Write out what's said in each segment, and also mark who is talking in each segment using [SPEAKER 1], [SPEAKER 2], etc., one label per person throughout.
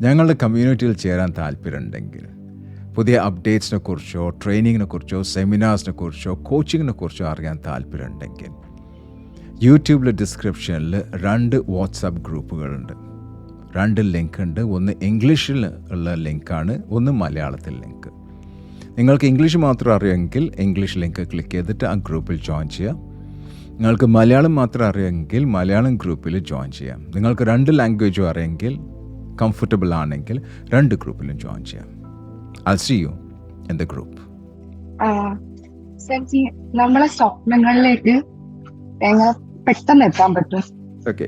[SPEAKER 1] ഞങ്ങളുടെ കമ്മ്യൂണിറ്റിയിൽ ചേരാൻ താല്പര്യമുണ്ടെങ്കിൽ, പുതിയ അപ്ഡേറ്റ്സിനെ കുറിച്ചോ ട്രെയിനിങ്ങിനെ കുറിച്ചോ സെമിനാർസിനെ കുറിച്ചോ കോച്ചിങ്ങിനെ കുറിച്ചോ അറിയാൻ താല്പര്യമുണ്ടെങ്കിൽ, യൂട്യൂബിലെ ഡിസ്ക്രിപ്ഷനിൽ 2 വാട്സാപ്പ് ഗ്രൂപ്പുകളുണ്ട്. 2 ലിങ്ക് ഉണ്ട്. ഒന്ന് ഇംഗ്ലീഷിൽ ഉള്ള ലിങ്കാണ്, ഒന്ന് മലയാളത്തിൽ ലിങ്ക്. നിങ്ങൾക്ക് ഇംഗ്ലീഷ് മാത്രം അറിയാമെങ്കിൽ ഇംഗ്ലീഷ് ലിങ്ക് ക്ലിക്ക് ചെയ്തിട്ട് ആ ഗ്രൂപ്പിൽ ജോയിൻ ചെയ്യാം. നിങ്ങൾക്ക് മലയാളം മാത്രം അറിയാമെങ്കിൽ മലയാളം ഗ്രൂപ്പിൽ ജോയിൻ ചെയ്യാം. നിങ്ങൾക്ക് 2 ലാംഗ്വേജും അറിയാമെങ്കിൽ, കംഫർട്ടബിൾ ആണെങ്കിൽ 2 ഗ്രൂപ്പിലും ജോയിൻ ചെയ്യാം. I'll see you in the group.
[SPEAKER 2] നമ്മളെ സ്വപ്നങ്ങളിലേക്ക് എങ്ങനെ പെട്ടെന്ന് എത്താൻ പറ്റും?
[SPEAKER 3] ഓക്കെ,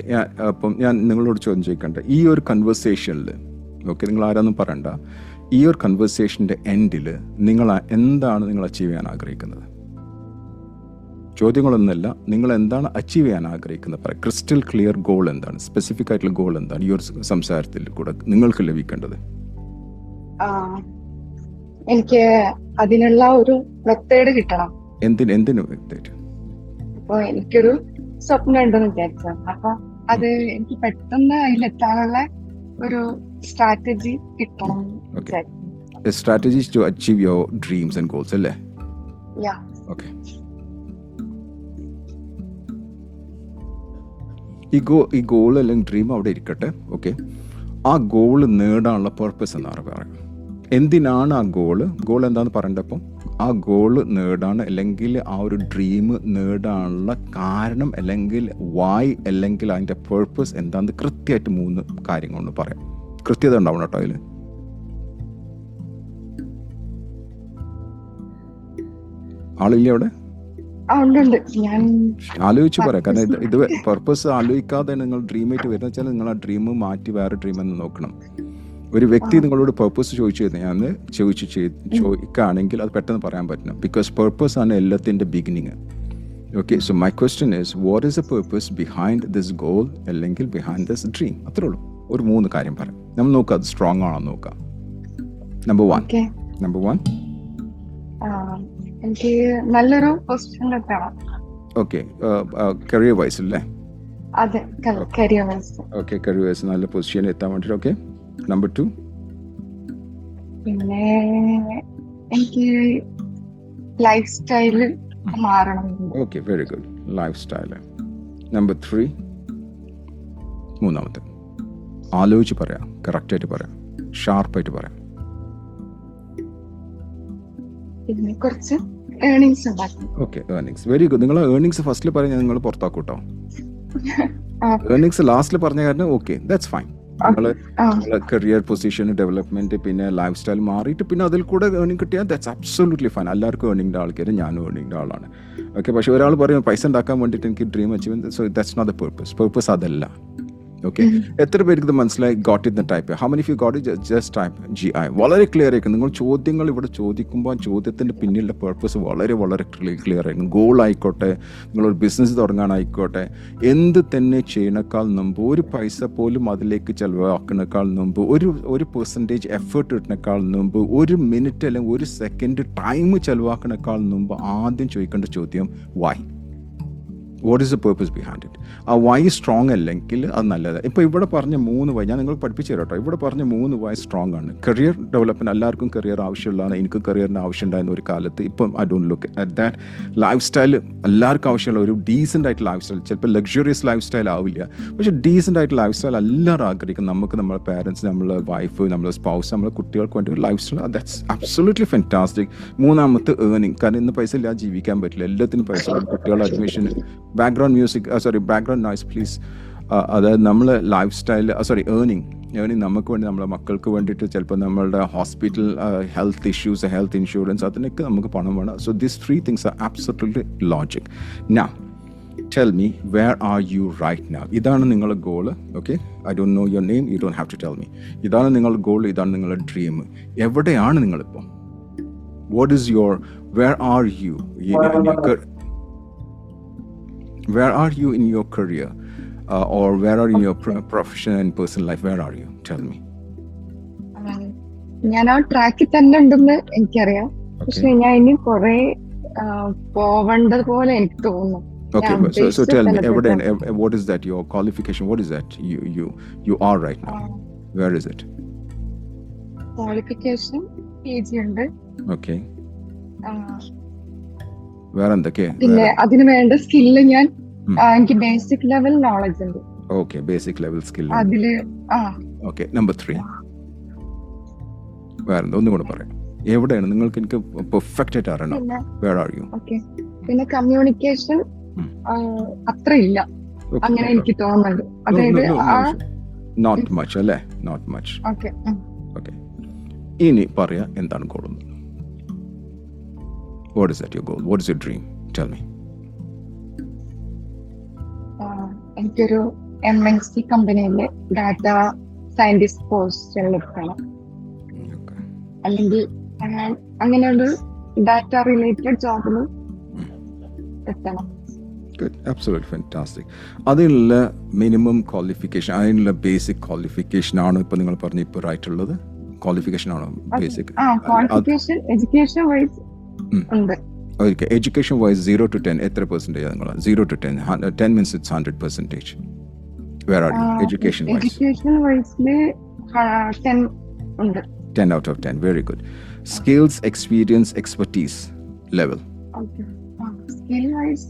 [SPEAKER 3] അപ്പം ഞാൻ നിങ്ങളോട് ചോദ്യം ചോദിക്കട്ടെ. ഈ ഒരു കൺവെർസേഷനിൽ, ഓക്കെ, നിങ്ങൾ ആരാന്നും പറയണ്ട, ഈ ഒരു കൺവെർസേഷൻ്റെ എൻഡിൽ എന്താണ് നിങ്ങൾ അച്ചീവ് ചെയ്യാൻ ആഗ്രഹിക്കുന്നത്? ചോദ്യങ്ങളൊന്നുമല്ല, നിങ്ങൾ എന്താണ് അച്ചീവ് ചെയ്യാൻ ആഗ്രഹിക്കുന്നത് പറയാം. ക്രിസ്റ്റൽ ക്ലിയർ ഗോൾ എന്താണ്? സ്പെസിഫിക് ആയിട്ടുള്ള ഗോൾ എന്താണ് ഈ ഒരു സംസാരത്തിൽ കൂടെ നിങ്ങൾക്ക് ലഭിക്കേണ്ടത്?
[SPEAKER 2] എനിക്ക് അതിനുള്ള ഒരു മെത്തേഡ് കിട്ടണം.
[SPEAKER 3] എന്തിനു മെത്തേഡ്?
[SPEAKER 2] അപ്പൊ എനിക്കൊരു സ്വപ്നം ഉണ്ടെന്ന് വിചാരിച്ചു. അപ്പൊ അത് എനിക്ക് പെട്ടെന്ന് അതിലെത്താനുള്ള ഒരു സ്ട്രാറ്റജി കിട്ടണം.
[SPEAKER 3] Strategies to achieve your dreams and goals അല്ലേ? ഓക്കെ. ഈ ഗോൾ അല്ലെങ്കിൽ ഡ്രീം അവിടെ ഇരിക്കട്ടെ. ഓക്കെ, ആ ഗോള് നേടാനുള്ള പർപ്പസ് എന്നാണ് പറയുക. എന്തിനാണ് ആ ഗോള് എന്താണെന്ന് പറയേണ്ടപ്പം ആ ഗോള് നേടാൻ അല്ലെങ്കിൽ ആ ഒരു ഡ്രീം നേടാനുള്ള കാരണം അല്ലെങ്കിൽ വൈ അല്ലെങ്കിൽ അതിൻ്റെ പർപ്പസ് എന്താണെന്ന് കൃത്യമായിട്ട് 3 കാര്യങ്ങളൊന്ന് പറയാം. കൃത്യത ഉണ്ടാവണം കേട്ടോ അതിൽ. ആളില്ലേ അവിടെ?
[SPEAKER 2] ഞാൻ
[SPEAKER 3] ആലോചിച്ച് പറയാം. കാരണം ഇത് പർപ്പസ് ആലോചിക്കാതെ നിങ്ങൾ ഡ്രീമായിട്ട് വരുന്ന വെച്ചാൽ നിങ്ങൾ ആ ഡ്രീം മാറ്റി വേറെ ഡ്രീം എന്ന് നോക്കണം. ഒരു വ്യക്തി നിങ്ങളോട് പർപ്പസ് ചോദിക്കുകയാണെങ്കിൽ അത് പെട്ടെന്ന് പറയാൻ പറ്റണം. ബിക്കോസ് പർപ്പസ് ആണ് എല്ലാത്തിൻ്റെ beginning. Okay, so my question is what is the purpose behind this goal അല്ലെങ്കിൽ ബിഹൈൻഡ് ദിസ് ഡ്രീം? അത്രേ ഉള്ളൂ. ഒരു 3 കാര്യം പറയാം. നമ്മൾ നോക്കാം അത് സ്ട്രോങ് ആണോ നോക്കാം. നമ്പർ 1
[SPEAKER 2] എനിക്ക് നല്ലൊരു പൊസിഷൻ കിട്ടണം.
[SPEAKER 3] ഓക്കെ, കരിയർ വൈസ് അല്ലേ?
[SPEAKER 2] അതെ, career wise.
[SPEAKER 3] Okay, career wise നല്ല പൊസിഷനിൽ എത്താൻ വേണ്ടിയിട്ട്. Okay, number 2.
[SPEAKER 2] പിന്നെ എനിക്ക് ലൈഫ് സ്റ്റൈല് മാറണം.
[SPEAKER 3] Okay, very good, life style. Number 3, മൂന്നാമത്തെ. ആലോചിച്ച് പറയാം, കറക്റ്റായിട്ട് പറയാം, ഷാർപ്പായിട്ട് പറയാം.
[SPEAKER 2] പിന്നെ കുറച്ച് ഏർണിങ്സ് ഉണ്ടാക്കണം.
[SPEAKER 3] Okay, earnings, very good. നിങ്ങൾ ഏർണിങ്സ് ഫസ്റ്റിൽ പറഞ്ഞാൽ നിങ്ങൾ പുറത്താക്കൂട്ടോ. ഏർണിങ്സ് ലാസ്റ്റിൽ പറഞ്ഞ കാരണം ഓക്കെ, ദാറ്റ്സ് ഫൈൻ. നിങ്ങൾ കരിയർ പൊസിഷൻ ഡെവലപ്മെന്റ് പിന്നെ ലൈഫ് സ്റ്റൈൽ മാറിയിട്ട് പിന്നെ അതിൽ കൂടെ ഏർണിംഗ് കിട്ടിയാൽ ദാറ്റ്സ് അബ്സൊല്യൂട്ട്ലി ഫൈൻ. എല്ലാവർക്കും ഏർണിംഗിൻ്റെ ആൾക്കാർ, ഞാനും ഏർണിംഗിൻ്റെ ആളാണ്. ഓക്കെ, പക്ഷേ ഒരാൾ പറയും പൈസ ഉണ്ടാക്കാൻ വേണ്ടിയിട്ട് എനിക്ക് dream achievement, so that's not the purpose അതല്ല. ഓക്കെ, എത്ര പേർക്ക് ഇത് മനസ്സിലായി? Got in the type. How many of you got it? Just type GI. വളരെ ക്ലിയർ ആയിരിക്കും. നിങ്ങൾ ചോദ്യങ്ങൾ ഇവിടെ ചോദിക്കുമ്പോൾ ആ ചോദ്യത്തിൻ്റെ പിന്നിലുള്ള പർപ്പസ് വളരെ വളരെ ക്ലിയർ ആയിരിക്കും. ഗോൾ ആയിക്കോട്ടെ, നിങ്ങളൊരു ബിസിനസ് തുടങ്ങാനായിക്കോട്ടെ, എന്ത് തന്നെ ചെയ്യണേക്കാൾ മുമ്പ്, ഒരു പൈസ പോലും അതിലേക്ക് ചിലവാക്കുന്നേക്കാൾ മുമ്പ്, ഒരു പെർസെൻറ്റേജ് എഫേർട്ട് ഇടുന്നേക്കാൾ മുമ്പ്, 1 മിനിറ്റ് അല്ലെങ്കിൽ 1 സെക്കൻഡ് ടൈം ചിലവാക്കുന്നേക്കാൾ മുമ്പ് ആദ്യം ചോദിക്കേണ്ട ചോദ്യം why. What is the purpose behind it? ആ വൈ സ്ട്രോങ് അല്ലെങ്കിൽ അത് നല്ലതാണ്. ഇപ്പോൾ ഇവിടെ പറഞ്ഞ 3 വൈ ഞാൻ നിങ്ങൾക്ക് പഠിപ്പിച്ചു തരാം കേട്ടോ. ഇവിടെ പറഞ്ഞ 3 വൈ സ്ട്രോങ് ആണ്. കരിയർ ഡെവലപ്മെൻറ്റ്, എല്ലാവർക്കും കരിയർ ആവശ്യമുള്ളതാണ്. എനിക്ക് കരിയറിന് ആവശ്യമുണ്ടായിരുന്ന ഒരു കാലത്ത്. ഇപ്പം I don't look at that. Life style എല്ലാവർക്കും ആവശ്യമുള്ള ഒരു ഡീസൻ്റ് ആയിട്ട് ലൈഫ് സ്റ്റൈൽ, ചിലപ്പോൾ ലക്ഷറിയസ് ലൈഫ് സ്റ്റൈൽ ആവില്ല, പക്ഷേ ഡീസൻ്റ് ആയിട്ട് ലൈഫ് സ്റ്റൈൽ എല്ലാവരും ആഗ്രഹിക്കും. നമുക്ക് നമ്മുടെ പാരൻസ്, നമ്മളെ വൈഫ്, നമ്മുടെ സ്പൗസ്, നമ്മുടെ കുട്ടികൾക്ക് വേണ്ടി ഒരു life style, that's absolutely fantastic. 3ാമത്തെ ഏർണിംഗ്. കാരണം ഇന്ന് പൈസ ഇല്ലാതെ ജീവിക്കാൻ പറ്റില്ല. എല്ലാത്തിനും പൈസ. കുട്ടികളുടെ admission, background music, background noise please. അതായത് നമ്മൾ ലൈഫ് സ്റ്റൈൽ, ഏർണിംഗ് നമുക്ക് വേണ്ടി, നമ്മുടെ മക്കൾക്ക് വേണ്ടിയിട്ട്, ചിലപ്പോൾ നമ്മളുടെ hospital, health issues, health insurance, അതിനൊക്കെ നമുക്ക് പണം വേണം. So these 3 things are absolutely logic. Now tell me, where are you right now? ഇതാണ് നിങ്ങളുടെ goal. Okay, I don't know your name, you don't have to tell me. ഇതാണ് നിങ്ങളുടെ goal, ഇതാണ് നിങ്ങളുടെ ഡ്രീം. എവിടെയാണ് നിങ്ങളിപ്പോൾ? What is your, where are you where are you in your career or where are you in your professional and personal life? Where are you? Tell me.
[SPEAKER 2] ഞാൻ ആ ട്രാക്കിൽ തന്നെ ഉണ്ടെന്ന് എനിക്കറിയാം, പക്ഷെ ഞാൻ ഇനി കുറെ പോവേണ്ടത് പോലെ എനിക്ക് തോന്നുന്നു.
[SPEAKER 3] Okay, so tell me, what is that, your qualification? What is that you are right now? Where is it?
[SPEAKER 2] Qualification PG ഉണ്ട്.
[SPEAKER 3] ഓക്കെ,
[SPEAKER 2] ആ,
[SPEAKER 3] വേറെ എന്തൊക്കെയാ?
[SPEAKER 2] പിന്നെ അതിന് വേണ്ട സ്കില്ല് എനിക്ക് ബേസിക് ലെവൽ നോളജ് ഉണ്ട്.
[SPEAKER 3] Okay, basic level skill.
[SPEAKER 2] അതില്
[SPEAKER 3] ഓക്കെ, നമ്പർ 3 വേറെന്താ? ഒന്നും കൂടെ പറയാം. എവിടെയാണ് നിങ്ങൾക്ക്? എനിക്ക് പെർഫെക്റ്റ് ആയിട്ട് അറിയണം.
[SPEAKER 2] പിന്നെ
[SPEAKER 3] വേർ ആർ യു?
[SPEAKER 2] ഓക്കെ, പിന്നെ കമ്മ്യൂണിക്കേഷൻ അത്ര ഇല്ല അങ്ങനെ എനിക്ക് തോന്നുന്നുണ്ട്. അതായത്
[SPEAKER 3] നോട്ട് മച്ച് അല്ലേ? Not much.
[SPEAKER 2] ഓക്കെ.
[SPEAKER 3] ഓക്കെ, ഇനി പറയാ എന്താണ് goal? What is that your goal? What is your dream? Tell me.
[SPEAKER 2] എനിക്കൊരു MNC കമ്പനിയിലെ ഡാറ്റ സയന്റിസ്റ്റ് പോസ്റ്റിൽ എത്തണം, അല്ലെങ്കിൽ അങ്ങനെയുള്ള ഡാറ്റ റിലേറ്റഡ് ജോബിൽ എത്തണം.
[SPEAKER 3] Good, absolutely fantastic. അതിനുള്ള മിനിമം ക്വാളിഫിക്കേഷൻ, അതിനുള്ള ബേസിക് ക്വാളിഫിക്കേഷൻ ആണ് ഇപ്പൊ നിങ്ങൾ പറഞ്ഞ ഇപ്പൊ റൈറ്റ് ഉള്ളത്? ക്വാളിഫിക്കേഷൻ ആണോ ബേസിക്?
[SPEAKER 2] ക്വാളിഫിക്കേഷൻ എഡ്യൂക്കേഷൻ വൈസ് ഉണ്ട്.
[SPEAKER 3] Okay, education wise 0 to 10 എത്ര പെർസെന്റേജ്? നിങ്ങൾ 0 to 10. 10 means it's 100%. Where are you education wise?
[SPEAKER 2] Education വൈസില് 10 ഉണ്ട്.
[SPEAKER 3] 10 out of 10. Very good. Skills, experience, expertise level.
[SPEAKER 2] Okay. Skill wise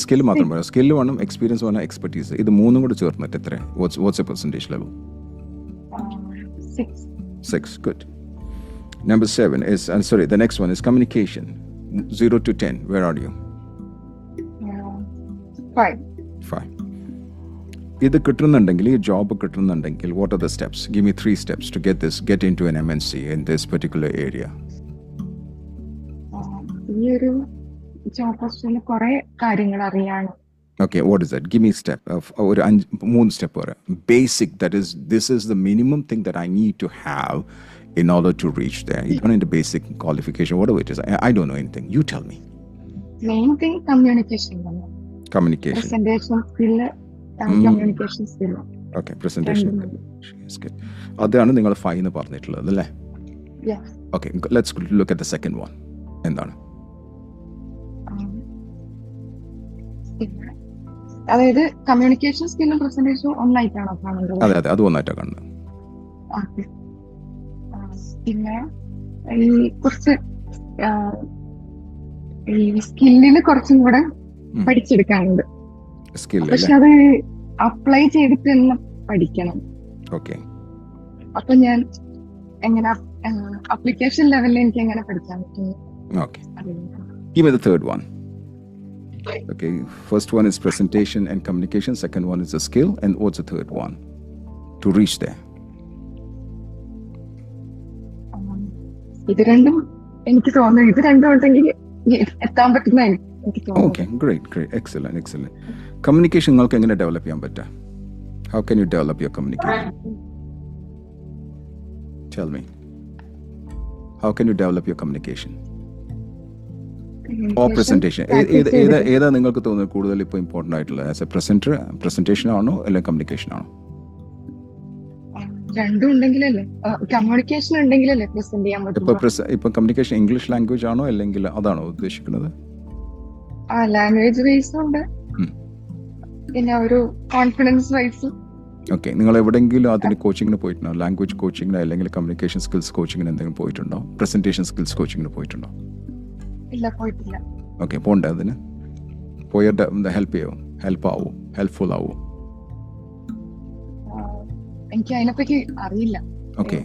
[SPEAKER 3] skill മാത്രം പറയാം. Skill വേണം, experience വേണം, expertise. ഇത് മൂന്നും കൂടി ചേർന്നിട്ട് എത്ര? What's a percentage level? 6. Good. Number 7 is, sorry, the next one is communication. 0 to 10. Where are you? 5. ഇത് കിട്ടുന്നുണ്ടെങ്കിൽ, ഈ job കിട്ടുന്നുണ്ടെങ്കിൽ, what are the steps? Give me 3 steps to get into an MNC in this particular area.
[SPEAKER 2] ഈ ഒരു job പോസ്റ്റിൽ കുറെ കാര്യങ്ങൾ അറിയാണ്.
[SPEAKER 3] Okay, what is that? Give me a step of or 3 step or basic, that is, this is the minimum thing that I need to have in order to reach there. You don't need the basic qualification, whatever it is. I don't know anything. You tell me.
[SPEAKER 2] Main thing communication.
[SPEAKER 3] Communication.
[SPEAKER 2] Presentation skill, communication skill.
[SPEAKER 3] Okay, presentation skill. അതാണ് നിങ്ങൾ 5 എന്ന് പറഞ്ഞിട്ടുള്ളത് അല്ലേ?
[SPEAKER 2] Yes.
[SPEAKER 3] Okay, let's look at the second one. എന്താണ്?
[SPEAKER 2] അതായത് communication സ്കില്ലും പ്രസന്റേഷനും ഒന്നായിട്ടാണോ കാണുന്നത്?
[SPEAKER 3] അതെ, അത് ഒന്നായിട്ടാണ് കാണുന്നത്.
[SPEAKER 2] പിന്നെ ഈ കുറച്ച് ഈ സ്കില്ലിന് കുറച്ചും കൂടെ പഠിച്ചെടുക്കാനുണ്ട്. പക്ഷെ അത് അപ്ലൈ ചെയ്തിട്ട് തന്നെ പഠിക്കണം.
[SPEAKER 3] ഓക്കെ,
[SPEAKER 2] അപ്പൊ ഞാൻ എങ്ങനെ അപ്ലിക്കേഷൻ ലെവലിൽ എനിക്ക് എങ്ങനെ പഠിക്കാൻ പറ്റും?
[SPEAKER 3] Okay, give me the third one. Okay, first one is presentation and communication, second one is a skill, and what's the third one to reach there?
[SPEAKER 2] ഇത് രണ്ടും എനിക്ക് തോന്നുന്നു, ഇത് രണ്ടും ഉണ്ടെങ്കിൽ എത്താൻ പറ്റുന്ന എനിക്ക് തോന്നുന്നു.
[SPEAKER 3] Okay, great, excellent. Communication നിങ്ങൾക്ക് എങ്ങനെ ഡെവലപ്പ് ചെയ്യാൻ പറ്റുക? How can you develop your communication? Tell me. How can you develop your communication? Or presentation? ഏതാ നിങ്ങൾക്ക് തോന്നുന്നത് കൂടുതൽ ഇപ്പോൾ ഇമ്പോർട്ടൻ്റ് ആയിട്ടുള്ളത്? ആസ് എ പ്രസന്റേഷൻ ആണോ അല്ലെങ്കിൽ കമ്മ്യൂണിക്കേഷൻ ആണോ?
[SPEAKER 2] രണ്ടും ഉണ്ടെങ്കിലല്ലേ, കമ്മ്യൂണിക്കേഷൻ ഉണ്ടെങ്കിലല്ലേ പ്രസന്റ് ചെയ്യാൻ പറ്റും.
[SPEAKER 3] ഇപ്പൊ കമ്മ്യൂണിക്കേഷൻ ഇംഗ്ലീഷ് ലാംഗ്വേജ് ആണോ അല്ലെങ്കിൽ അതാണോ ഉദ്ദേശിക്കുന്നത്?
[SPEAKER 2] ലാംഗ്വേജ് വൈസ് ഉണ്ട്, പിന്നെ ഒരു കോൺഫിഡൻസ് വൈസ്.
[SPEAKER 3] ഓക്കെ, നിങ്ങൾ എവിടെയെങ്കിലും അതിന് കോച്ചിങ്ങിന് പോയിട്ടുണ്ടോ? ലാംഗ്വേജ് കോച്ചിങ്ങിന് അല്ലെങ്കിൽ കമ്മ്യൂണിക്കേഷൻ സ്കിൽസ് കോച്ചിങ്ങിന് എന്തെങ്കിലും പോയിട്ടുണ്ടോ? പ്രസന്റേഷൻ സ്കിൽസ് കോച്ചിങ്ങിന് പോയിട്ടുണ്ടോ?
[SPEAKER 2] ഇല്ല, പോയിട്ടില്ല.
[SPEAKER 3] ഓക്കെ, പോണ്ടേ? അതിന് പോയിട്ട് ഹെൽപ്ഫുൾ ആവോ?
[SPEAKER 2] എനിക്ക് അതിനെപ്പറ്റി അറിയില്ല.
[SPEAKER 3] ഓക്കെ,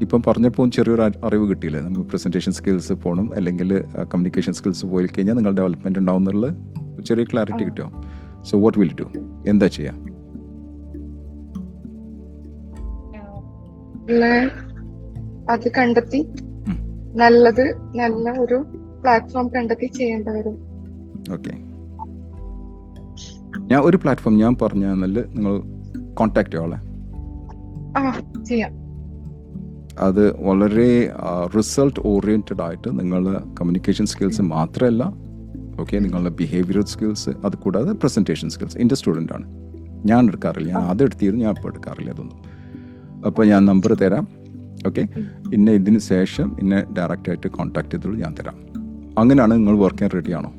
[SPEAKER 3] ഇപ്പം പറഞ്ഞപ്പോൾ ചെറിയൊരു അറിവ് കിട്ടിയില്ലേ? നമുക്ക് പ്രസന്റേഷൻ സ്കിൽസ് പോകണം അല്ലെങ്കിൽ കമ്മ്യൂണിക്കേഷൻ സ്കിൽസ് പോയി കഴിഞ്ഞാൽ നിങ്ങൾ ഡെവലപ്മെന്റ് ഉണ്ടാവും എന്നുള്ള ചെറിയ ക്ലാരിറ്റി കിട്ടുമോ? So what will do? എന്താ ചെയ്യാ?
[SPEAKER 2] അത് കണ്ടെത്തി നല്ല ഒരു പ്ലാറ്റ്ഫോം കണ്ടെത്തി ചെയ്യേണ്ടി വരും.
[SPEAKER 3] ഓക്കെ, ഞാൻ ഒരു പ്ലാറ്റ്ഫോം ഞാൻ പറഞ്ഞു തന്നാൽ നിങ്ങൾ കോൺടാക്ട് ചെയ്യാളെ.
[SPEAKER 2] ചെയ്യാം.
[SPEAKER 3] അത് വളരെ റിസൾട്ട് ഓറിയന്റഡ് ആയിട്ട് നിങ്ങളുടെ കമ്മ്യൂണിക്കേഷൻ സ്കിൽസ് മാത്രമല്ല, ഓക്കെ, നിങ്ങളുടെ ബിഹേവിയറൽ സ്കിൽസ്, അത് കൂടാതെ പ്രസന്റേഷൻ സ്കിൽസ്. എൻ്റെ സ്റ്റുഡൻ്റ് ആണ്, ഞാൻ എടുക്കാറില്ല, ഞാൻ അതെടുത്തിരുന്നു, ഞാൻ ഇപ്പോൾ എടുക്കാറില്ല അതൊന്നും. അപ്പോൾ ഞാൻ നമ്പർ തരാം, ഓക്കെ, പിന്നെ ഇതിന് ശേഷം എന്നെ ഡയറക്റ്റായിട്ട് കോൺടാക്ട് ചെയ്തോളൂ, ഞാൻ തരാം. അങ്ങനെയാണ് നിങ്ങൾ വർക്ക് ചെയ്യാൻ റെഡി ആണോ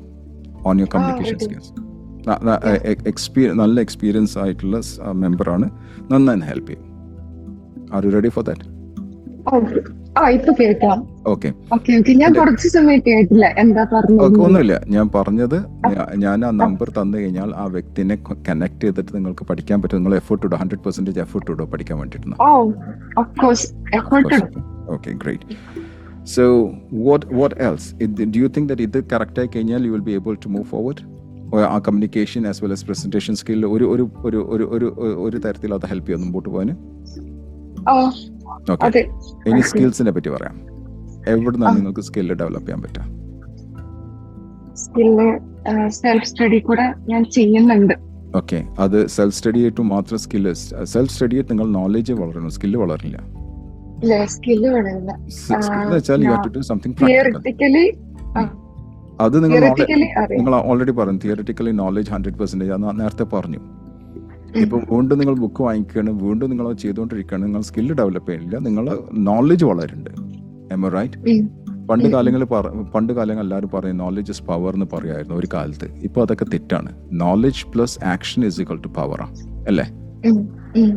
[SPEAKER 3] ഓൺ യുവർ കമ്മ്യൂണിക്കേഷൻ സ്കിൽസ്? നല്ല എക്സ്പീരിയൻസ് ആയിട്ടുള്ള മെമ്പറാണ്, നന്നായി ഹെൽപ്പ് ചെയ്യും. Are you ready for that?
[SPEAKER 2] ഇപ്പൊ കേൾക്കാം.
[SPEAKER 3] ഓക്കെ,
[SPEAKER 2] ഞാൻ കുറച്ച് സമയം കേട്ടില്ല എന്താ പറഞ്ഞത്.
[SPEAKER 3] ഒന്നുമില്ല, ഞാൻ പറഞ്ഞത് ഞാൻ ആ നമ്പർ തന്നു കഴിഞ്ഞാൽ ആ വ്യക്തിനെ കണക്ട് ചെയ്തിട്ട് നിങ്ങൾക്ക് പഠിക്കാൻ പറ്റും. നിങ്ങൾ എഫേർട്ട് ഇടുക, 100% എഫേർട്ട് ഇടുക പഠിക്കാൻ വേണ്ടിയിട്ട്. Okay, great. So what else? Do you think that ഇത് കറക്റ്റ് ആയി കഴിഞ്ഞാൽ you will be able to move forward? ആ communication as well as presentation skill ഒരു തരത്തിൽ അത് ഹെൽപ്പ് ചെയ്യും മുമ്പോട്ട് പോകാൻ? ഓക്കെ, ഇനി സ്കിൽസിനെ പറ്റി പറയാം. എവിടുന്നാണ് നിങ്ങൾക്ക് സ്കില്ല് ഡെവലപ്പ് ചെയ്യാൻ പറ്റുക?
[SPEAKER 2] സ്കില്ല് സെൽഫ് സ്റ്റഡി കൂടെ ഞാൻ ചെയ്യുന്നുണ്ട്.
[SPEAKER 3] ഓക്കെ, അത് സെൽഫ് സ്റ്റഡി ആയിട്ട് മാത്രം സ്കില്ല്. സെൽഫ് സ്റ്റഡി ആയിട്ട് നിങ്ങൾ നോളജ് വളരണം, സ്കില്ല് വളരില്ല.
[SPEAKER 2] സ്കില്ല് വളരില്ല.
[SPEAKER 3] അത് നിങ്ങൾ ഓൾറെഡി പറഞ്ഞു, തിയറിറ്റിക്കലി നോളജ് 100%. നേരത്തെ പറഞ്ഞു. ഇപ്പം വീണ്ടും നിങ്ങൾ ബുക്ക് വാങ്ങിക്കുകയാണ്, വീണ്ടും നിങ്ങൾ അത് ചെയ്തുകൊണ്ടിരിക്കുകയാണ്, നിങ്ങൾ സ്കില്ല് ഡെവലപ്പ് ചെയ്യുന്നില്ല, നിങ്ങളെ നോളജ് വളരുന്നുണ്ട്. Am I right? പണ്ട് കാലങ്ങൾ എല്ലാവരും പറയും നോളജ് ഇസ് പവർ എന്ന് പറയായിരുന്നു ഒരു കാലത്ത്. ഇപ്പൊ അതൊക്കെ തെറ്റാണ്. Knowledge plus action is equal to power, അല്ലേ?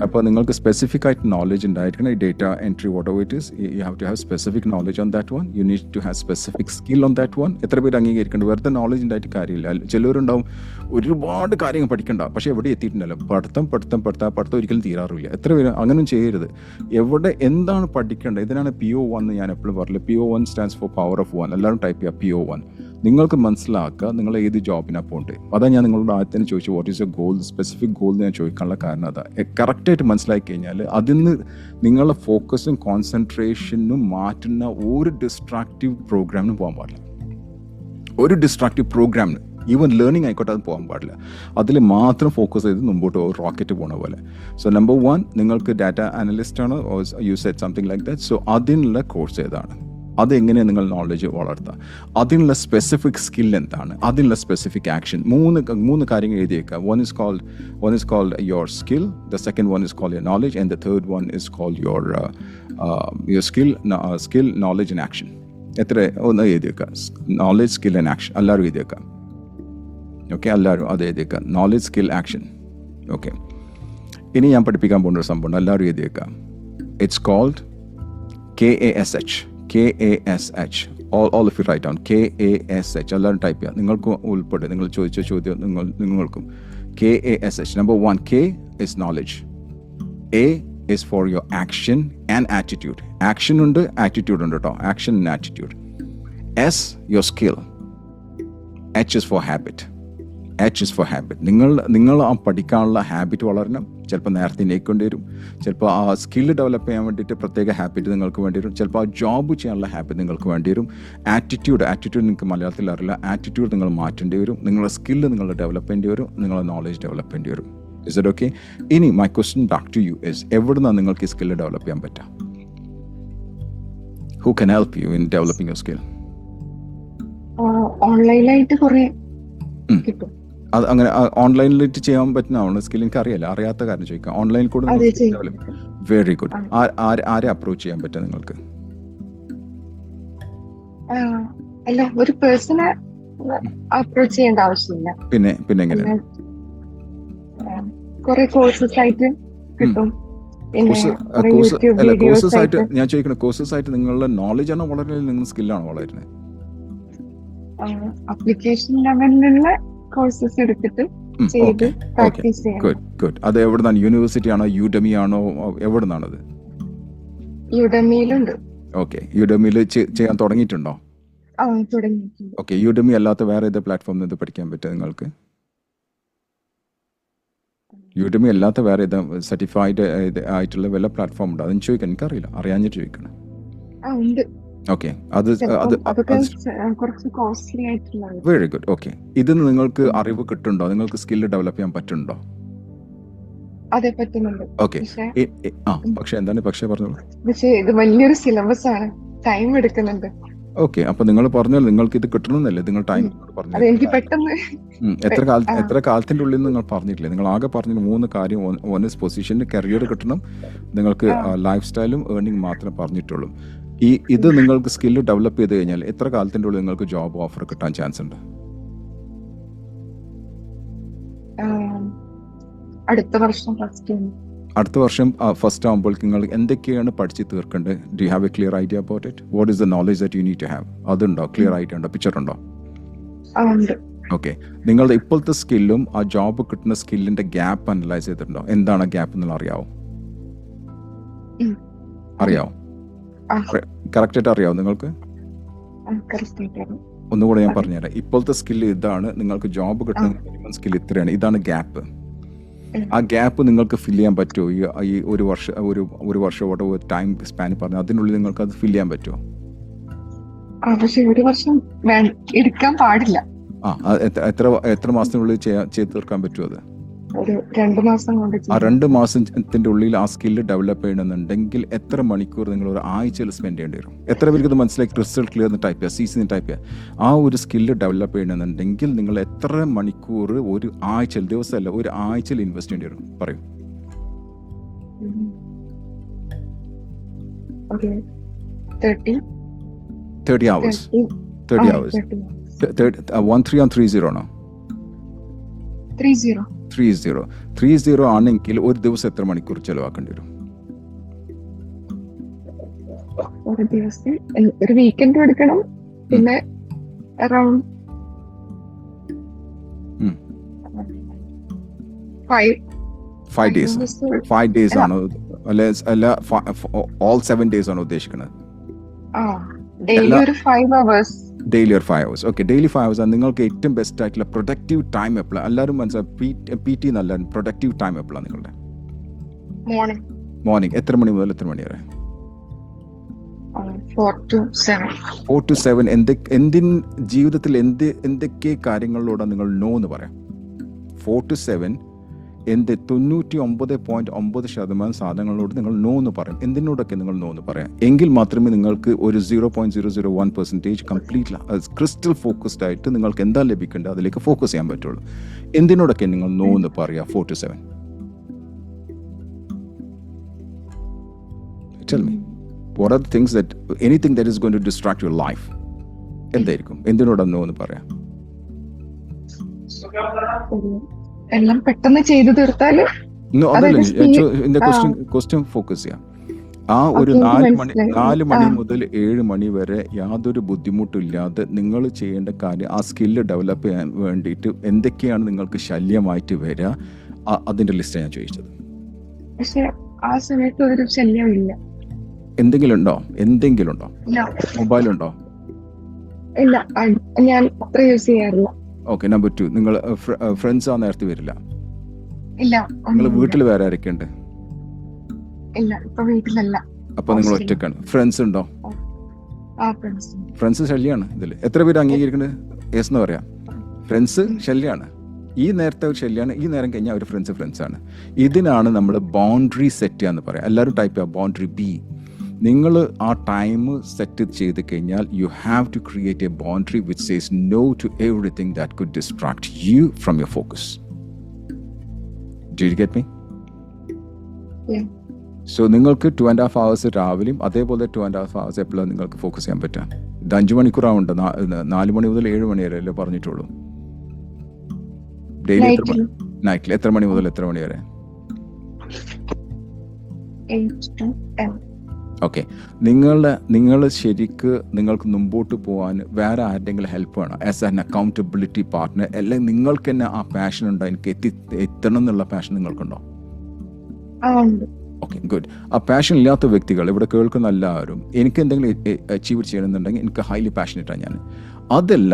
[SPEAKER 3] അപ്പോൾ നിങ്ങൾക്ക് സ്പെസിഫിക് ആയിട്ട് നോളജ് ഉണ്ടായിരിക്കണം. ഈ data entry whatever it is, you have to have specific knowledge on that one. You need to have specific skill on that one. എത്ര പേര് അംഗീകരിക്കേണ്ടത്? വെറുതെ knowledge ഉണ്ടായിട്ട് കാര്യമില്ല. ചിലവരുണ്ടാവും ഒരുപാട് കാര്യങ്ങൾ പഠിക്കണ്ട, പക്ഷെ എവിടെ എത്തിയിട്ടുണ്ടല്ലോ. പഠിത്തം ഒരിക്കലും തീരാറില്ല. എത്ര പേര് അങ്ങനെയും ചെയ്യരുത്. എവിടെ എന്താണ് പഠിക്കേണ്ടത്? ഇതിനാണ് PO1 ഞാൻ എപ്പോഴും പറയില്ല. PO1 stands for power of 1. എല്ലാവരും ടൈപ്പ് ചെയ്യുക PO1. നിങ്ങൾക്ക് മനസ്സിലാക്കുക നിങ്ങൾ ഏത് ജോബിനാണ് പോകേണ്ടത്. അതാണ് ഞാൻ നിങ്ങളോട് ആദ്യത്തിന് ചോദിച്ചു what is A goal, specific goal ഞാൻ ചോദിക്കാനുള്ള കാരണം അതാ. കറക്റ്റായിട്ട് മനസ്സിലാക്കി കഴിഞ്ഞാൽ അതിൽ നിന്ന് നിങ്ങളുടെ ഫോക്കസും കോൺസെൻട്രേഷനും മാറ്റുന്ന ഒരു ഡിസ്ട്രാക്റ്റീവ് പ്രോഗ്രാമിനും പോകാൻ പാടില്ല. ഒരു ഡിസ്ട്രാക്റ്റീവ് പ്രോഗ്രാമിന്, ഈവൻ ലേണിംഗ് ആയിക്കോട്ടെ, അത് പോകാൻ പാടില്ല. അതിൽ മാത്രം ഫോക്കസ് ചെയ്ത് മുമ്പോട്ട് റോക്കറ്റ് പോണ പോലെ. സോ നമ്പർ 1, നിങ്ങൾക്ക് ഡാറ്റ അനലിസ്റ്റ് ആണ്, you said something like that. So അതിനുള്ള കോഴ്സ് ഏതാണ്, അതെങ്ങനെയാണ് നിങ്ങൾ നോളജ് വളർത്തുക, അതിനുള്ള സ്പെസിഫിക് സ്കിൽ എന്താണ്, അതിനുള്ള സ്പെസിഫിക് ആക്ഷൻ. മൂന്ന് കാര്യങ്ങൾ എഴുതിയേക്കുക. One is called your skill, the second one is called your knowledge, and the third one is called your skill, knowledge and action. എത്ര ഒന്ന് എഴുതിയേക്കുക. നോളജ്, സ്കിൽ ആൻഡ് ആക്ഷൻ എല്ലാവരും എഴുതിയേക്കുക. Okay, എല്ലാവരും അത് എഴുതിയേക്കുക. Knowledge, skill, action. ഓക്കെ, ഇനി ഞാൻ പഠിപ്പിക്കാൻ പോകുന്ന ഒരു സംഭവം എല്ലാവരും എഴുതിയേക്കുക. It's called KASH. all of you write down KASH. എല്ലാവരും ടൈപ്പ് ചെയ്യുക. നിങ്ങൾക്കും ഉൾപ്പെടെ നിങ്ങൾ ചോദിച്ച ചോദ്യം നിങ്ങൾക്കും. KASH. Number 1, K is knowledge. A is for your action and attitude. Action ഉണ്ട്, attitude ഉണ്ട് കേട്ടോ. Action and attitude. S, your skill. H is for habit. നിങ്ങൾ ആ പഠിക്കാനുള്ള ഹാബിറ്റ് വളരണം. ചിലപ്പോൾ നേരത്തെ എണീക്കേണ്ടി വരും, ചിലപ്പോൾ ആ സ്കില്ല് ഡെവലപ്പ് ചെയ്യാൻ വേണ്ടിയിട്ട് പ്രത്യേക ഹാബിറ്റ് നിങ്ങൾക്ക് വേണ്ടി വരും, ചിലപ്പോൾ ആ ജോബ് ചെയ്യാനുള്ള ഹാബിറ്റ് നിങ്ങൾക്ക് വേണ്ടി വരും. ആറ്റിറ്റ്യൂഡ് നിങ്ങൾക്ക് മലയാളത്തിൽ അറിയില്ല. ആറ്റിറ്റ്യൂഡ് നിങ്ങൾ മാറ്റേണ്ടി വരും. നിങ്ങളുടെ സ്കില്ല് നിങ്ങൾ ഡെവലപ്പ് ചെയ്യേണ്ടി വരും. നിങ്ങളുടെ നോളജ് ഡെവലപ്പ് ചെയ്യേണ്ടി വരും. Is it okay? ഇനി my question back to you is, എവിടുന്നാണ് നിങ്ങൾക്ക് ഈ സ്കില്ല് ഡെവലപ്പ് ചെയ്യാൻ പറ്റുക? Who can help you in developing your skill?
[SPEAKER 2] ഓൺലൈനായിട്ട് കുറേ കിട്ടും.
[SPEAKER 3] അത് അങ്ങനെ ഓൺലൈനിലിട്ട് ചെയ്യാൻ പറ്റുന്നതാണ് സ്കിൽ. എനിക്ക് അറിയില്ല, അറിയാത്ത കാര്യം ചോദിക്കാം. ഓൺലൈനിൽ കൂടെ വെരി ഗുഡ്. ആരെ അപ്രോച്ച് ചെയ്യാൻ പറ്റുക നിങ്ങൾക്ക്?
[SPEAKER 2] അല്ല, ഒരു പേഴ്സണെ അപ്രോച്ച് ചെയ്യേണ്ട ആവശ്യമില്ല.
[SPEAKER 3] പിന്നെ എങ്ങനെയാണ്?
[SPEAKER 2] കുറെ കോഴ്സസ് ആയിട്ട് കിട്ടും.
[SPEAKER 3] കോഴ്സസ് ആയിട്ട് ഞാൻ ചോദിക്കണം, കോഴ്സസ് ആയിട്ട് നിങ്ങളുടെ നോളജ് ആണോ വളരുന്നത്, നിങ്ങളുടെ സ്കില്ലാണോ വളരുന്നത്?
[SPEAKER 2] അപ്ലിക്കേഷൻ ലെവലിലുള്ള കോഴ്സസ് എടുത്തിട്ട് ചെയ്ത് പ്രാക്ടീസ് ചെയ്യണം.
[SPEAKER 3] ഗുഡ്. അത് എവിടുന്നാണ്? യൂണിവേഴ്സിറ്റി ആണോ, യുഡെമി ആണോ, എവിടുന്നാണത്?
[SPEAKER 2] യുഡെമിയിലുണ്ട്.
[SPEAKER 3] ഓക്കെ, യുഡെമിയിൽ ചെയ്യാൻ തുടങ്ങിയിട്ടുണ്ടോ?
[SPEAKER 2] തുടങ്ങിയിട്ടുണ്ട്.
[SPEAKER 3] ഓക്കെ, യുഡെമി അല്ലാത്ത വേറെ ഏത് പ്ലാറ്റ്ഫോമിൽ ഇത് പഠിക്കാൻ പറ്റുക നിങ്ങൾക്ക്? യുഡെമി അല്ലാത്ത വേറെ ഏത് സർട്ടിഫൈഡ് ആയിട്ടുള്ള വല്ല പ്ലാറ്റ്ഫോം ഉണ്ടോ? അതെന്ന് ചോദിക്കാൻ എനിക്കറിയില്ല, അറിയാഞ്ഞിട്ട് ചോദിക്കണം. Okay, very good. ഓക്കെ, ഇതിന് നിങ്ങൾക്ക് അറിവ് കിട്ടുന്നുണ്ടോ? നിങ്ങൾക്ക് സ്കില്ല് ഡെവലപ്പ് ചെയ്യാൻ പറ്റുന്നുണ്ടോ?
[SPEAKER 2] അതെ, പറ്റുന്നുണ്ട്.
[SPEAKER 3] ഓക്കെ, പക്ഷെ എന്താണ് പക്ഷേ പറഞ്ഞോളൂ.
[SPEAKER 2] പക്ഷേ ഇത് വലിയൊരു സിലബസ് ആണ്, ടൈം എടുക്കുന്നുണ്ട്.
[SPEAKER 3] ഓക്കെ, അപ്പൊ നിങ്ങൾ പറഞ്ഞാൽ നിങ്ങൾക്ക് ഇത് കിട്ടണമെന്നല്ലേ നിങ്ങൾ ടൈം പറഞ്ഞു?
[SPEAKER 2] എനിക്ക് പെട്ടെന്ന്
[SPEAKER 3] എത്ര കാലത്തിന്റെ ഉള്ളിൽ നിങ്ങൾ പറഞ്ഞിട്ടില്ലേ? നിങ്ങൾ ആകെ പറഞ്ഞ 3 കാര്യം. ഒന്ന് പൊസിഷന് കരിയർ കിട്ടണം, നിങ്ങൾക്ക് ലൈഫ് സ്റ്റൈലും ഏർണിംഗ് മാത്രമേ പറഞ്ഞിട്ടുള്ളൂ. ഇത് നിങ്ങൾക്ക് സ്കില്ല് ഡെവലപ്പ് ചെയ്ത് കഴിഞ്ഞാൽ എത്ര കാലത്തിന്റെ ഉള്ളിൽ നിങ്ങൾക്ക് ജോബ് ഓഫർ കിട്ടാൻ ചാൻസ് ഉണ്ട്?
[SPEAKER 2] അടുത്ത വർഷം ഫസ്റ്റ്.
[SPEAKER 3] അടുത്ത വർഷം ഫസ്റ്റ് ആകുമ്പോൾ നിങ്ങൾ എന്തൊക്കെയാണ് പഠിച്ച് തീർക്കേണ്ടത്? Do you have a clear idea about it? What is the knowledge that you need to have? അതുണ്ടോ? ക്ലിയർ ഐഡിയ ഉണ്ടോ? പിക്ചർ ഉണ്ടോ? ഓക്കെ. നിങ്ങളുടെ ഇപ്പോഴത്തെ സ്കില്ലും ആ ജോബ് കിട്ടുന്ന സ്കില്ലിന്റെ ഗ്യാപ്പ് അനലൈസ് ചെയ്തിട്ടുണ്ടോ? എന്താണ് ഗ്യാപ്പ് എന്നുള്ള അറിയാവോ? അറിയാവോ? കറക്റ്റായിട്ട് അറിയാവോ നിങ്ങൾക്ക്? ഒന്നുകൂടെ ഞാൻ പറഞ്ഞുതരാം. ഇപ്പോഴത്തെ സ്കില്ല് ഇതാണ്, നിങ്ങൾക്ക് ജോബ് കിട്ടുന്ന മിനിമം സ്കിൽ ഇത്രയാണ്, ഇതാണ് ഗ്യാപ്പ്. ആ ഗ്യാപ്പ് നിങ്ങൾക്ക് ഫില്ല് ചെയ്യാൻ പറ്റുമോ? ഈ ഒരു വർഷം ടൈം സ്പാൻ പറഞ്ഞു, അതിനുള്ളിൽ നിങ്ങൾക്ക് അത് ഫില്ല് ചെയ്യാൻ പറ്റുമോ?
[SPEAKER 2] പക്ഷെ ഒരു വർഷം എടുക്കാൻ പാടില്ല.
[SPEAKER 3] എത്ര മാസത്തിനുള്ളിൽ ചെയ്ത് തീർക്കാൻ പറ്റുമോ? അത്
[SPEAKER 2] ഒരു 2 മാസം കൊണ്ട്.
[SPEAKER 3] ആ 2 മാസത്തിന്റെ ഉള്ളിൽ ആ സ്കില്ല് ഡെവലപ്പ് ചെയ്യണമെന്നുണ്ടെങ്കിൽ എത്ര മണിക്കൂർ നിങ്ങൾ ഒരു ആഴ്ചയിൽ സ്പെൻഡ് ചെയ്യേണ്ടി വരും? എത്ര പേർക്ക് ഇത് മനസ്സിലായി? ക്രിസ്റ്റൽ ക്ലിയർ എന്ന് ടൈപ്പ് ചെയ്യുക, CC ടൈപ്പ് ചെയ്യുക. ആ ഒരു സ്കില്ല് ഡെവലപ്പ് ചെയ്യണമെന്നുണ്ടെങ്കിൽ നിങ്ങൾ എത്ര മണിക്കൂർ ഒരു ആഴ്ചയിൽ, ദിവസമല്ല, ഒരു ആഴ്ചയിൽ ഇൻവെസ്റ്റ് ചെയ്യേണ്ടി വരും? പറയൂ. 30 hours. 30 hours. 13 on 30 ആണോ? 30 ആണെങ്കിൽ ഒരു ദിവസം എത്ര മണിക്കൂർ ചെലവാക്കേണ്ടി വരും?
[SPEAKER 2] ഒരു ദിവസം ഒരു വീക്കെൻഡ് എടുക്കണം. പിന്നെ അറൗണ്ട്
[SPEAKER 3] 5 days. 5 days ആണോ? അല്ല all 7 days ആണോ ഉദ്ദേശിക്കുന്നത്?
[SPEAKER 2] ഡെയിലി ഒരു 5 hours.
[SPEAKER 3] ഡെയിലി ഒരു 5 hours. ഓക്കെ, ഡെയിലി 5 hours ആണ് നിങ്ങൾക്ക് ഏറ്റവും ബെസ്റ്റ് ആയിട്ടുള്ള പ്രൊഡക്റ്റീവ് ടൈം എപ്പോഴാണ്? എല്ലാവരും മനസ്സിലായി PT എന്നല്ല, പ്രൊഡക്റ്റീവ് ടൈം എപ്പോഴാണ് നിങ്ങളുടെ? മോർണിംഗ്. എത്ര മണി മുതൽ എത്ര മണി വരെ?
[SPEAKER 2] 4 to 7.
[SPEAKER 3] ജീവിതത്തിൽ എന്തൊക്കെ കാര്യങ്ങളിലൂടെ നിങ്ങൾ നോ എന്ന് പറയാം? 4 to 7 99.9% സാധനങ്ങളോട് നിങ്ങൾ നോ എന്ന് പറയും. എന്തിനോടൊക്കെ നിങ്ങൾ നോ എന്ന് പറയാം? എങ്കിൽ മാത്രമേ നിങ്ങൾക്ക് ഒരു 0.001% കംപ്ലീറ്റ് ക്രിസ്റ്റൽ ഫോക്കസ്ഡ് ആയിട്ട് നിങ്ങൾക്ക് എന്താ ലഭിക്കേണ്ടത് അതിലേക്ക് ഫോക്കസ് ചെയ്യാൻ പറ്റുള്ളൂ. എന്തിനോടൊക്കെ നിങ്ങൾ നോ എന്ന് പറയാം? 4 to 7. Tell me, what are the things anything that is going to distract your life? എന്തായിരിക്കും? എന്തിനോടാ നോ എന്ന് പറയാം?
[SPEAKER 2] എല്ലാം പെട്ടെന്ന് ചെയ്തു തീർത്താല്
[SPEAKER 3] ക്വസ്റ്റ്യൻ ഫോക്കസ് ചെയ്യാം. ആ ഒരു 4 മണി മുതൽ 7 മണി വരെ യാതൊരു ബുദ്ധിമുട്ടില്ലാതെ നിങ്ങൾ ചെയ്യേണ്ട കാര്യം, ആ സ്കില്ല് ഡെവലപ്പ് ചെയ്യാൻ വേണ്ടിയിട്ട് എന്തൊക്കെയാണ് നിങ്ങൾക്ക് ശല്യമായിട്ട് വരിക, അതിന്റെ ലിസ്റ്റ് ഞാൻ ചോദിച്ചത്.
[SPEAKER 2] പക്ഷെ ആ സമയത്ത് ഒരു ശല്യമില്ല.
[SPEAKER 3] എന്തെങ്കിലും ഉണ്ടോ? മൊബൈലുണ്ടോ?
[SPEAKER 2] ഇല്ല, ഞാൻ അത്ര യൂസ് ചെയ്യാറില്ല.
[SPEAKER 3] ഓക്കെ. നമ്പർ 2, നിങ്ങൾ ഫ്രണ്ട്സ് ആ നേരത്തെ വരില്ല?
[SPEAKER 2] ഇല്ല.
[SPEAKER 3] നിങ്ങൾ വീട്ടിൽ വേറെ ആരൊക്കെയുണ്ട്?
[SPEAKER 2] ഇല്ല, ഇപ്പൊ വീട്ടിലല്ല.
[SPEAKER 3] അപ്പൊ നിങ്ങൾ ഒറ്റക്കാണ്. ഫ്രണ്ട്സ് ഉണ്ടോ? ഫ്രണ്ട്സ് ശല്യാണ് ഇതിൽ. എത്ര പേര് അംഗീകരിക്കുന്നത്? യെസ് എന്ന് പറയാം. ഫ്രണ്ട്സ് ശല്യാണ്. ഈ നേരത്തെ ഒരു ശല്യാണ്, ഈ നേരം കഴിഞ്ഞാൽ ഒരു ഫ്രണ്ട്സാണ്. ഇതിനാണ് നമ്മൾ ബൗണ്ടറി സെറ്റ് ചെയ്യാന്ന് പറയാം. എല്ലാവരും ടൈപ്പ് ചെയ്യാം ബൗണ്ടറി B. നിങ്ങൾ ആ ടൈം സെറ്റ് ചെയ്ത് കഴിഞ്ഞാൽ you have to create a boundary which says no to everything that could distract you from your focus. Do you get me? So നിങ്ങൾക്ക് 2.5 hours രാവിലെയും അതേപോലെ 2.5 hours എപ്പോഴാണ് നിങ്ങൾക്ക് ഫോക്കസ് ചെയ്യാൻ പറ്റുക? ഇത് 5 മണിക്കൂറാവുണ്ട്. 4 മണി മുതൽ 7 മണി വരെ അല്ലേ പറഞ്ഞിട്ടുള്ളൂ? ഡെയിലി നൈറ്റിൽ എത്ര മണി മുതൽ എത്ര മണി വരെ?
[SPEAKER 2] 8 to 10.
[SPEAKER 3] ഓക്കെ. നിങ്ങൾ ശരിക്ക് നിങ്ങൾക്ക് മുമ്പോട്ട് പോകാൻ വേറെ ആരുടെങ്കിലും ഹെൽപ്പ് വേണം. ആസ് ആൻ അക്കൗണ്ടബിലിറ്റി പാർട്ട്ണർ, അല്ലെങ്കിൽ നിങ്ങൾക്ക് തന്നെ ആ പാഷൻ ഉണ്ടോ? എനിക്ക് എത്തണം എന്നുള്ള പാഷൻ നിങ്ങൾക്കുണ്ടോ? Okay, good. ആ പാഷൻ ഇല്ലാത്ത വ്യക്തികൾ ഇവിടെ കേൾക്കുന്ന എല്ലാവരും എനിക്ക് എന്തെങ്കിലും അച്ചീവ് ചെയ്യണമെന്നുണ്ടെങ്കിൽ എനിക്ക് ഹൈലി പാഷനേറ്റാണ് ഞാൻ. അതല്ല,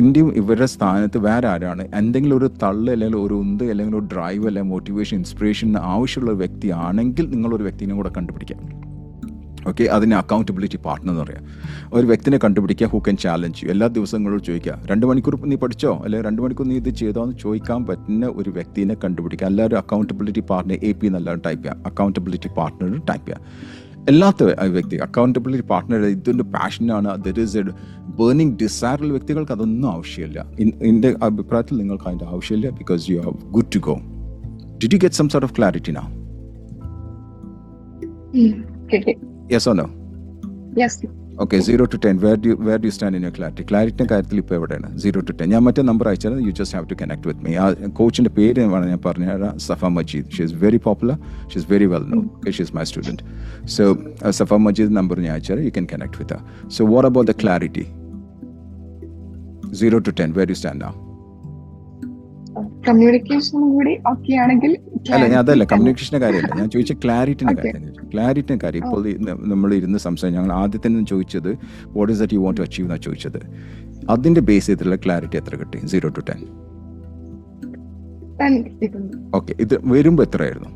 [SPEAKER 3] ഇന്ത്യയും ഇവരുടെ സ്ഥാനത്ത് വേറെ ആരാണ് എന്തെങ്കിലും ഒരു തള്ള് അല്ലെങ്കിൽ ഒരു ഉന്ത് അല്ലെങ്കിൽ ഒരു ഡ്രൈവ് അല്ലെങ്കിൽ മോട്ടിവേഷൻ ഇൻസ്പിറേഷന് ആവശ്യമുള്ള ഒരു വ്യക്തിയാണെങ്കിൽ നിങ്ങളൊരു വ്യക്തിനെ കൂടെ കണ്ടുപിടിക്കാം. ഓക്കെ, അതിനെ അക്കൗണ്ടബിലിറ്റി പാർട്ട്ണർ എന്ന് പറയാം. ഒരു വ്യക്തിനെ കണ്ടുപിടിക്കുക ഹൂ ക്യാൻ ചാലഞ്ച് യു. എല്ലാ ദിവസങ്ങളോട് ചോദിക്കുക, 2 മണിക്കൂർ നീ പഠിച്ചോ, അല്ലെങ്കിൽ 2 മണിക്കൂർ നീ ഇത് ചെയ്തോ എന്ന് ചോദിക്കാൻ പറ്റുന്ന ഒരു വ്യക്തിനെ കണ്ടുപിടിക്കുക. എല്ലാവരും അക്കൗണ്ടബിലിറ്റി പാർട്ട്ണർ AP എന്നെല്ലാവരും ടൈപ്പ് ചെയ്യുക. അക്കൗണ്ടബിലിറ്റി പാർട്ട്ണർ ടൈപ്പ് ചെയ്യുക. എല്ലാത്ത വ്യക്തി അക്കൗണ്ടബിലിറ്റി പാർട്ട്ണർ ഇതിൻ്റെ പാഷനാണ്, ദർ ഈസ് എ ബേണിംഗ് ഡിസയറുള്ള വ്യക്തികൾക്ക് അതൊന്നും ആവശ്യമില്ല. എൻ്റെ അഭിപ്രായത്തിൽ നിങ്ങൾക്ക് അതിൻ്റെ ആവശ്യമില്ല. Because you are good to go. Did you get some sort of clarity now? Yes or no?
[SPEAKER 2] Yes.
[SPEAKER 3] Okay 0 to 10 where do you stand in your clarity? ക്ലാരിറ്റിൻ്റെ കാര്യത്തിൽ ഇപ്പോൾ എവിടെയാണ്? 0 to 10. ഞാൻ മറ്റേ നമ്പർ അയച്ചാൽ you just have to connect with me. ആ കോച്ചിൻ്റെ പേര് ഞാൻ പറഞ്ഞുതരാം, Safa Majeed. She is very popular, she is very well known. Okay, she is my student. So Safa Majeed number ഞാൻ അയച്ചാൽ you can connect with her. So what about the clarity? 0 to 10 where do you stand now?
[SPEAKER 2] Communication കൂടി okay ആണെങ്കിൽ
[SPEAKER 3] അല്ല, ഞാൻ അതല്ല കമ്മ്യൂണിക്കേഷൻ്റെ കാര്യമല്ല, ഞാൻ ചോദിച്ച ക്ലാരിറ്റിൻ്റെ കാര്യം. ക്ലാരിറ്റിൻ്റെ കാര്യം ഇപ്പോൾ നമ്മൾ ഇരുന്ന് സംസാരിച്ച് ഞങ്ങൾ ആദ്യത്തെ ചോദിച്ചത് what is that you want to achieve എന്നാണ് ചോദിച്ചത്. അതിൻ്റെ ബേസ് ചെയ്തിട്ടുള്ള ക്ലാരിറ്റി എത്ര കിട്ടി? 0 to 10. ഓക്കെ, ഇത് വരുമ്പോൾ എത്രയായിരുന്നു?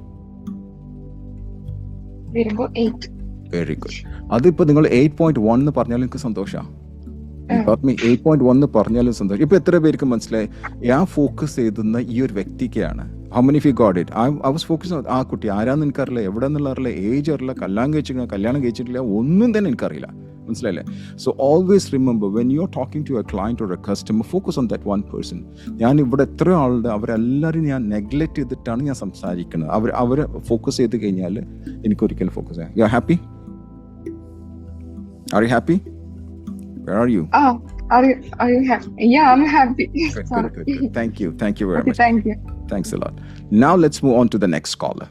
[SPEAKER 3] Very good. അതിപ്പോൾ നിങ്ങൾ 8.1 എന്ന് പറഞ്ഞാൽ എനിക്ക് സന്തോഷമാണ്. 8.1 പറഞ്ഞാലും സന്തോഷം. ഇപ്പൊ എത്ര പേർക്ക് മനസ്സിലായി ഞാൻ ഫോക്കസ് ചെയ്തുന്ന ഈ ഒരു വ്യക്തിക്കാണ്? How many of you got it? I was focus ആ കുട്ടി ആരാന്ന് എനിക്കറിയില്ല, എവിടെ നിന്നുള്ള അറിയില്ല, ഏജ് അറിയില്ല, കല്യാണം കഴിച്ചിട്ടില്ല, ഒന്നും തന്നെ എനിക്കറിയില്ല. മനസ്സിലായില്ലേ? So always remember when you are talking to a client or a customer, focus on that one person. ഞാൻ ഇവിടെ എത്ര ആളുടെ അവരെല്ലാവരും ഞാൻ നെഗ്ലക്ട് ചെയ്തിട്ടാണ് ഞാൻ സംസാരിക്കുന്നത്. അവരെ ഫോക്കസ് ചെയ്ത് കഴിഞ്ഞാൽ എനിക്കൊരിക്കലും ഫോക്കസ് ചെയ്യാം. You are happy? Are you happy? Where are you?
[SPEAKER 2] Are you happy? Yeah, I'm happy.
[SPEAKER 3] Good. Thank you very much.
[SPEAKER 2] Thank you.
[SPEAKER 3] Thanks a lot. Now let's move on to the next caller.